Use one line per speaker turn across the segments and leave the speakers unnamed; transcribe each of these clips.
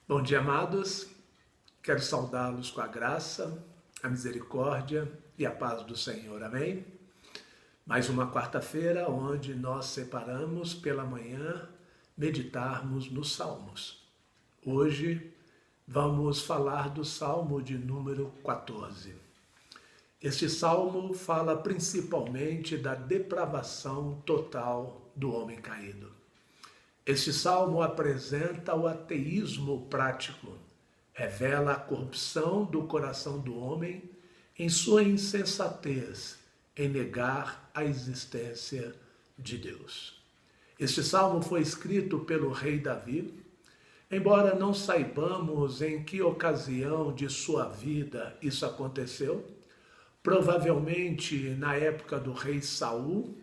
Bom dia, amados. Quero saudá-los com a graça, a misericórdia e a paz do Senhor. Amém? Mais uma quarta-feira onde nós separamos pela manhã meditarmos nos Salmos. Hoje vamos falar do Salmo de número 14. Este salmo fala principalmente da depravação total do homem caído. Este salmo apresenta o ateísmo prático, revela a corrupção do coração do homem em sua insensatez em negar a existência de Deus. Este salmo foi escrito pelo rei Davi, embora não saibamos em que ocasião de sua vida isso aconteceu, provavelmente na época do rei Saul,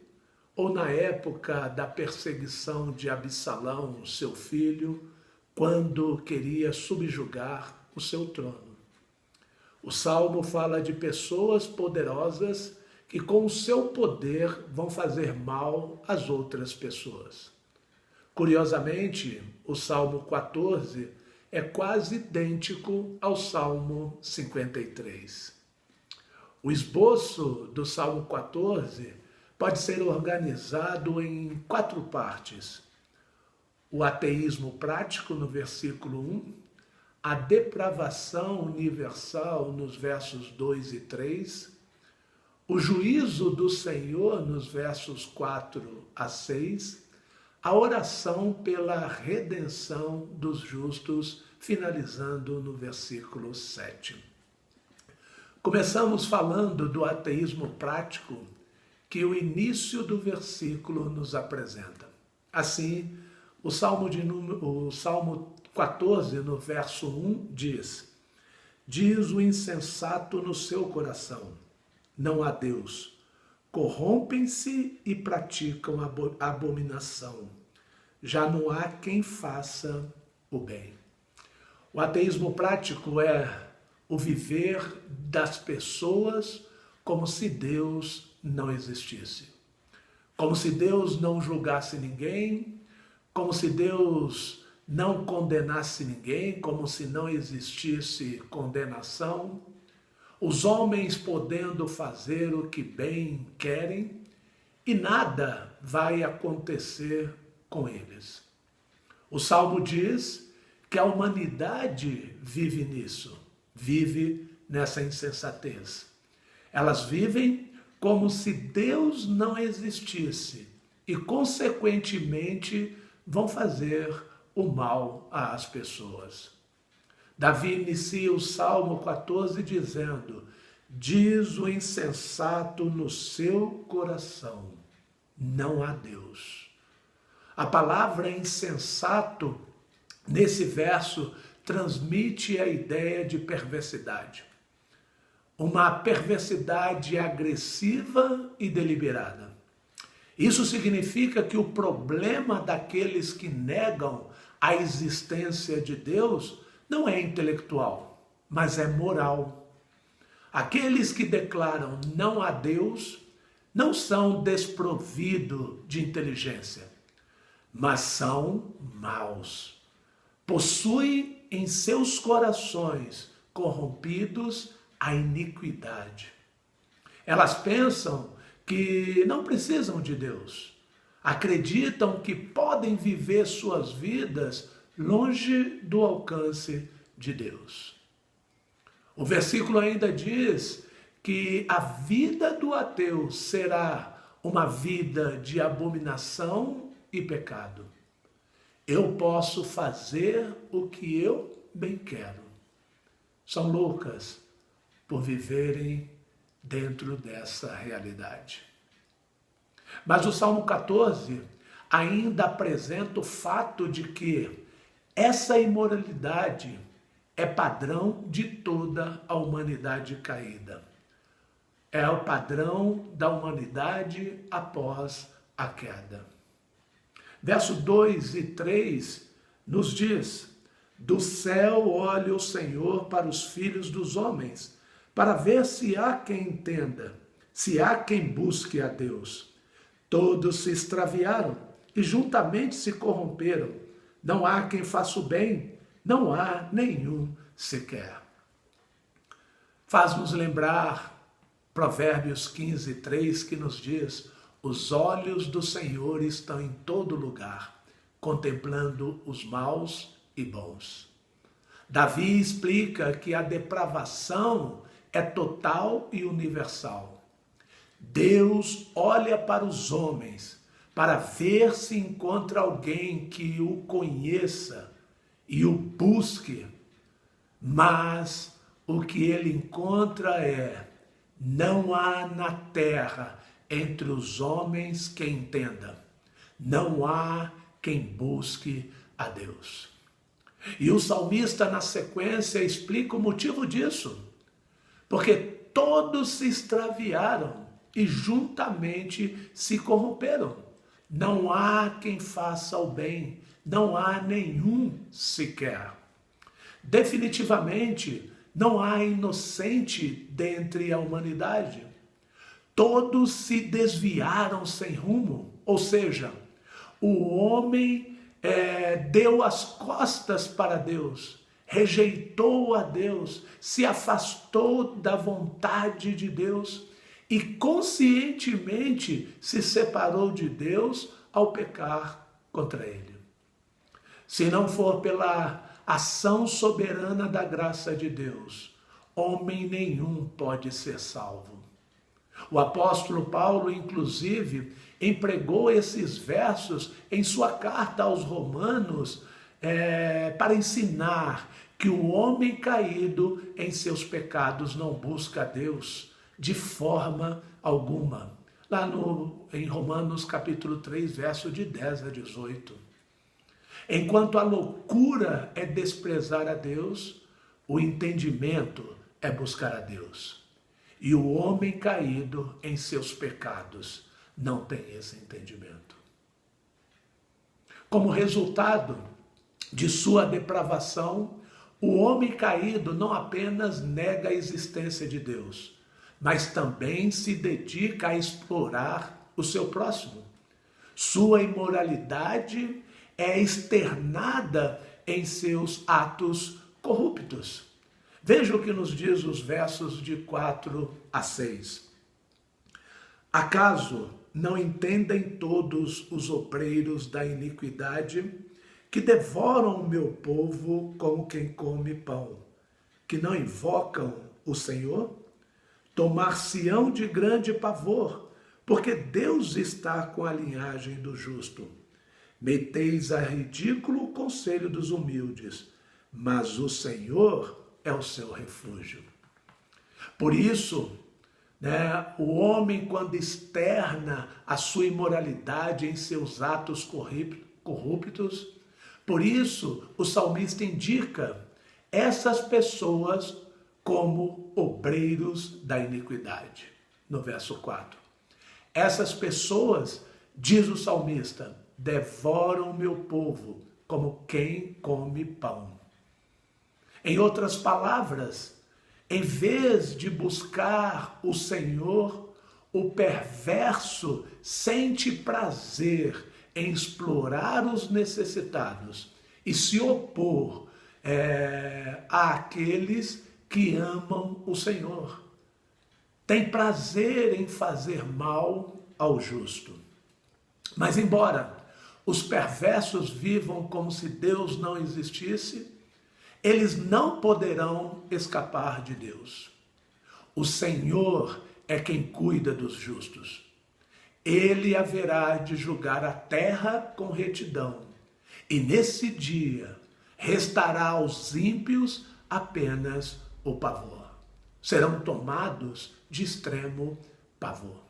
ou na época da perseguição de Absalão, seu filho, quando queria subjugar o seu trono. O Salmo fala de pessoas poderosas que com o seu poder vão fazer mal às outras pessoas. Curiosamente, o Salmo 14 é quase idêntico ao Salmo 53. O esboço do Salmo 14 pode ser organizado em 4 partes. O ateísmo prático, no versículo 1, a depravação universal, nos versos 2 e 3, o juízo do Senhor, nos versos 4 a 6, a oração pela redenção dos justos, finalizando no versículo 7. Começamos falando do ateísmo prático, que o início do versículo nos apresenta. Assim, o Salmo 14, no verso 1, diz: diz o insensato no seu coração, não há Deus. Corrompem-se e praticam abominação. Já não há quem faça o bem. O ateísmo prático é o viver das pessoas como se Deus não existisse. Como se Deus não julgasse ninguém, como se Deus não condenasse ninguém, como se não existisse condenação. Os homens podendo fazer o que bem querem e nada vai acontecer com eles. O Salmo diz que a humanidade vive nisso, vive nessa insensatez. Elas vivem como se Deus não existisse e, consequentemente, vão fazer o mal às pessoas. Davi inicia o Salmo 14 dizendo: diz o insensato no seu coração, não há Deus. A palavra insensato, nesse verso, transmite a ideia de perversidade. Uma perversidade agressiva e deliberada. Isso significa que o problema daqueles que negam a existência de Deus não é intelectual, mas é moral. Aqueles que declaram não há Deus não são desprovidos de inteligência, mas são maus. Possuem em seus corações corrompidos a iniquidade. Elas pensam que não precisam de Deus. Acreditam que podem viver suas vidas longe do alcance de Deus. O versículo ainda diz que a vida do ateu será uma vida de abominação e pecado. Eu posso fazer o que eu bem quero. São loucas por viverem dentro dessa realidade. Mas o Salmo 14 ainda apresenta o fato de que essa imoralidade é padrão de toda a humanidade caída. É o padrão da humanidade após a queda. Verso 2 e 3 nos diz: do céu olha o Senhor para os filhos dos homens, para ver se há quem entenda, se há quem busque a Deus. Todos se extraviaram e juntamente se corromperam. Não há quem faça o bem, não há nenhum sequer. Faz-nos lembrar Provérbios 15:3, que nos diz: os olhos do Senhor estão em todo lugar, contemplando os maus e bons. Davi explica que a depravação é total e universal. Deus olha para os homens para ver se encontra alguém que o conheça e o busque, mas o que ele encontra é: não há na terra entre os homens quem entenda, não há quem busque a Deus. E o salmista, na sequência, explica o motivo disso. Porque todos se extraviaram e juntamente se corromperam. Não há quem faça o bem, não há nenhum sequer. Definitivamente, não há inocente dentre a humanidade. Todos se desviaram sem rumo, ou seja, o homem deu as costas para Deus, rejeitou a Deus, se afastou da vontade de Deus e conscientemente se separou de Deus ao pecar contra ele. Se não for pela ação soberana da graça de Deus, homem nenhum pode ser salvo. O apóstolo Paulo, inclusive, empregou esses versos em sua carta aos Romanos para ensinar que o homem caído em seus pecados não busca a Deus de forma alguma. Lá em Romanos capítulo 3, verso de 10 a 18. Enquanto a loucura é desprezar a Deus, o entendimento é buscar a Deus. E o homem caído em seus pecados não tem esse entendimento. Como resultado de sua depravação, o homem caído não apenas nega a existência de Deus, mas também se dedica a explorar o seu próximo. Sua imoralidade é externada em seus atos corruptos. Veja o que nos diz os versos de 4 a 6. Acaso não entendem todos os obreiros da iniquidade que devoram o meu povo como quem come pão, que não invocam o Senhor? Tomar-se-ão de grande pavor, porque Deus está com a linhagem do justo. Meteis a ridículo o conselho dos humildes, mas o Senhor é o seu refúgio. Por isso, o homem, quando externa a sua imoralidade em seus atos corruptos, por isso o salmista indica essas pessoas como obreiros da iniquidade. No verso 4. Essas pessoas, diz o salmista, devoram o meu povo como quem come pão. Em outras palavras, em vez de buscar o Senhor, o perverso sente prazer em explorar os necessitados e se opor àqueles que amam o Senhor. Tem prazer em fazer mal ao justo. Mas embora os perversos vivam como se Deus não existisse, eles não poderão escapar de Deus. O Senhor é quem cuida dos justos. Ele haverá de julgar a terra com retidão, e nesse dia restará aos ímpios apenas o pavor. Serão tomados de extremo pavor.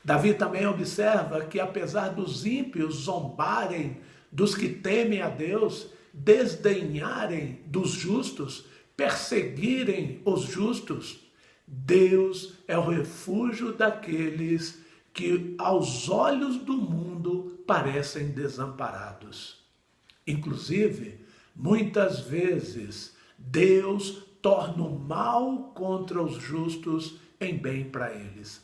Davi também observa que, apesar dos ímpios zombarem dos que temem a Deus, desdenharem dos justos, perseguirem os justos, Deus é o refúgio daqueles que aos olhos do mundo parecem desamparados. Inclusive, muitas vezes, Deus torna o mal contra os justos em bem para eles.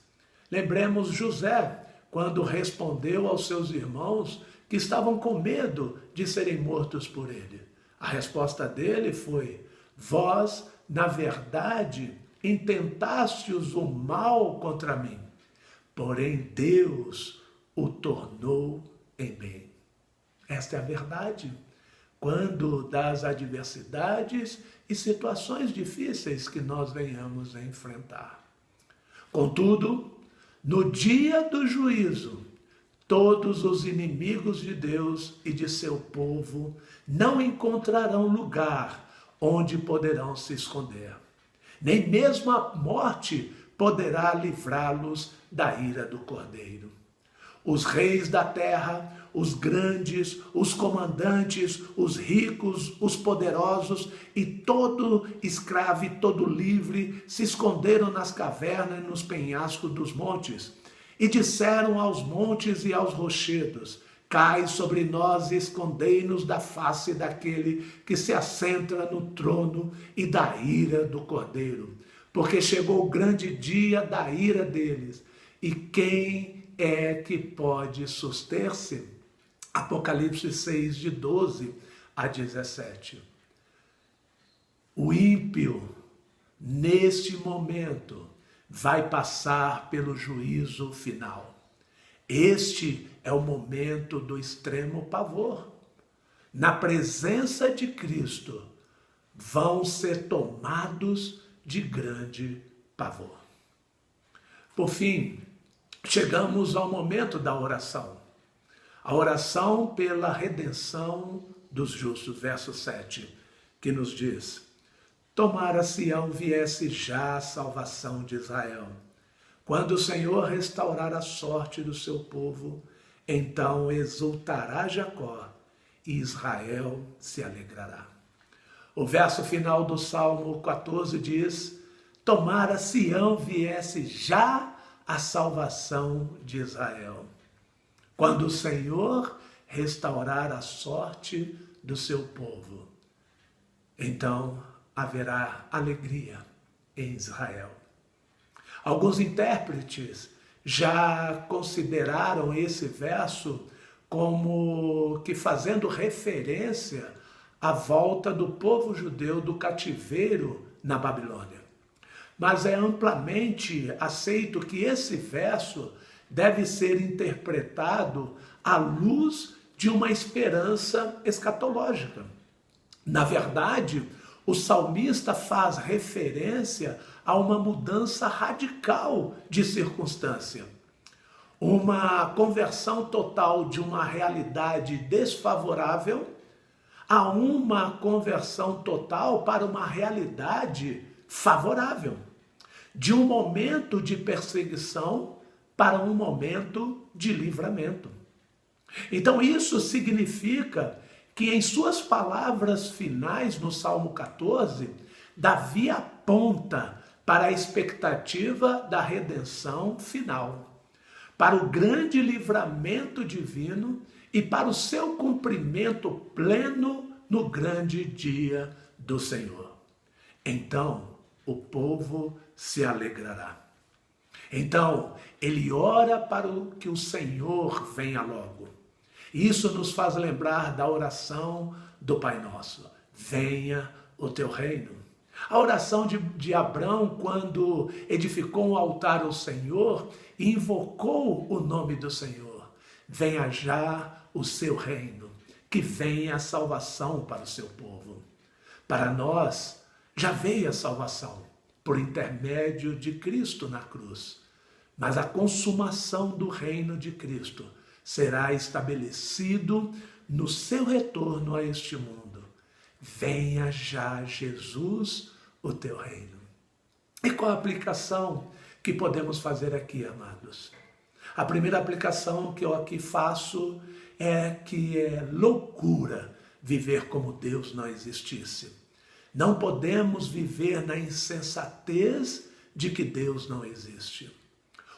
Lembremos José, quando respondeu aos seus irmãos que estavam com medo de serem mortos por ele. A resposta dele foi: vós, na verdade, intentastes o mal contra mim, porém Deus o tornou em bem. Esta é a verdade. Quando das adversidades e situações difíceis que nós venhamos a enfrentar. Contudo, no dia do juízo, todos os inimigos de Deus e de seu povo não encontrarão lugar onde poderão se esconder. Nem mesmo a morte poderá livrá-los da ira do Cordeiro. Os reis da terra, os grandes, os comandantes, os ricos, os poderosos e todo escravo e todo livre se esconderam nas cavernas e nos penhascos dos montes e disseram aos montes e aos rochedos: cai sobre nós e escondei-nos da face daquele que se assenta no trono e da ira do Cordeiro. Porque chegou o grande dia da ira deles. E quem é que pode suster-se? Apocalipse 6, de 12 a 17. O ímpio, neste momento, vai passar pelo juízo final. Este é o momento do extremo pavor. Na presença de Cristo, vão ser tomados de grande pavor. Por fim, chegamos ao momento da oração. A oração pela redenção dos justos, verso 7, que nos diz: tomara Sião viesse já a salvação de Israel. Quando o Senhor restaurar a sorte do seu povo, então exultará Jacó e Israel se alegrará. O verso final do Salmo 14 diz: tomara Sião viesse já a salvação de Israel. Quando o Senhor restaurar a sorte do seu povo, então haverá alegria em Israel. Alguns intérpretes já consideraram esse verso como que fazendo referência à volta do povo judeu do cativeiro na Babilônia. Mas é amplamente aceito que esse verso deve ser interpretado à luz de uma esperança escatológica. Na verdade, o salmista faz referência a uma mudança radical de circunstância. Uma conversão total de uma realidade desfavorável a uma conversão total para uma realidade favorável. De um momento de perseguição para um momento de livramento. Então isso significa que em suas palavras finais no Salmo 14, Davi aponta para a expectativa da redenção final, para o grande livramento divino e para o seu cumprimento pleno no grande dia do Senhor. Então o povo se alegrará. Então, ele ora para que o Senhor venha logo. Isso nos faz lembrar da oração do Pai Nosso: venha o teu reino. A oração de Abrão, quando edificou um altar ao Senhor e invocou o nome do Senhor: venha já o seu reino, que venha a salvação para o seu povo. Para nós, já veio a salvação por intermédio de Cristo na cruz. Mas a consumação do reino de Cristo será estabelecido no seu retorno a este mundo. Venha já, Jesus, o teu reino. E qual a aplicação que podemos fazer aqui, amados? A primeira aplicação que eu aqui faço é que é loucura viver como Deus não existisse. Não podemos viver na insensatez de que Deus não existe.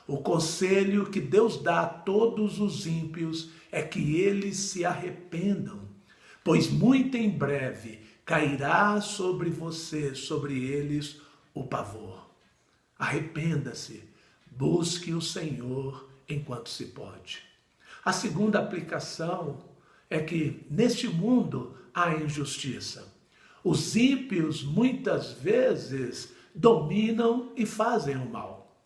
O conselho que Deus dá a todos os ímpios é que eles se arrependam, pois muito em breve cairá sobre você, sobre eles, o pavor. Arrependa-se, busque o Senhor enquanto se pode. A segunda aplicação é que neste mundo à injustiça. Os ímpios muitas vezes dominam e fazem o mal.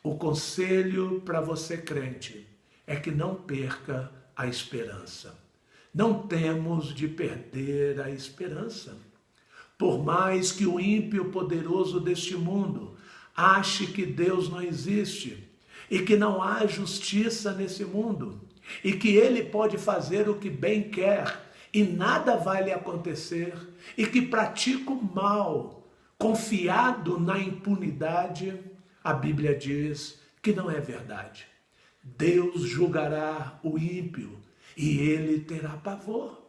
O conselho para você crente é que não perca a esperança. Não temos de perder a esperança. Por mais que o ímpio poderoso deste mundo ache que Deus não existe e que não há justiça nesse mundo e que ele pode fazer o que bem quer e nada vai lhe acontecer e que pratica o mal confiado na impunidade, a Bíblia diz que não é verdade. Deus julgará o ímpio e ele terá pavor.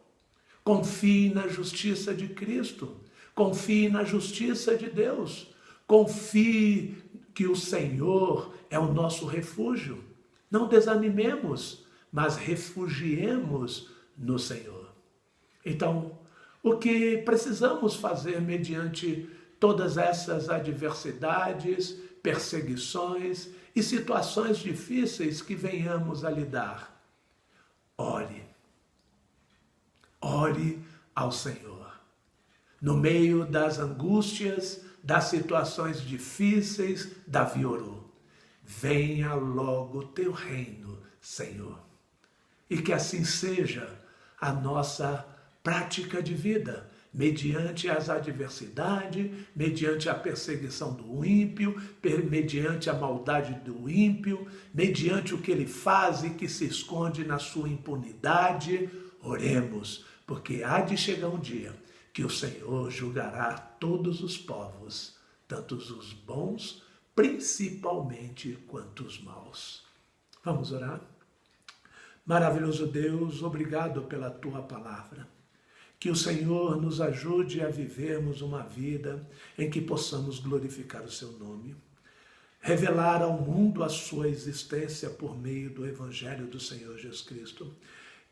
Confie na justiça de Cristo. Confie na justiça de Deus. Confie que o Senhor é o nosso refúgio. Não desanimemos, mas refugiemos no Senhor. Então, o que precisamos fazer mediante todas essas adversidades, perseguições e situações difíceis que venhamos a lidar? Ore. Ore ao Senhor. No meio das angústias, das situações difíceis, Davi orou: venha logo o teu reino, Senhor. E que assim seja a nossa prática de vida, mediante as adversidades, mediante a perseguição do ímpio, mediante a maldade do ímpio, mediante o que ele faz e que se esconde na sua impunidade. Oremos, porque há de chegar um dia que o Senhor julgará todos os povos, tanto os bons, principalmente, quanto os maus. Vamos orar? Maravilhoso Deus, obrigado pela Tua palavra. Que o Senhor nos ajude a vivermos uma vida em que possamos glorificar o Seu nome, revelar ao mundo a Sua existência por meio do Evangelho do Senhor Jesus Cristo.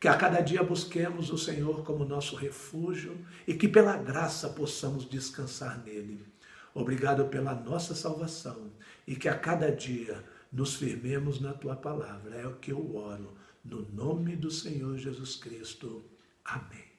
Que a cada dia busquemos o Senhor como nosso refúgio e que pela graça possamos descansar nele. Obrigado pela nossa salvação e que a cada dia nos firmemos na Tua palavra. É o que eu oro, no nome do Senhor Jesus Cristo. Amém.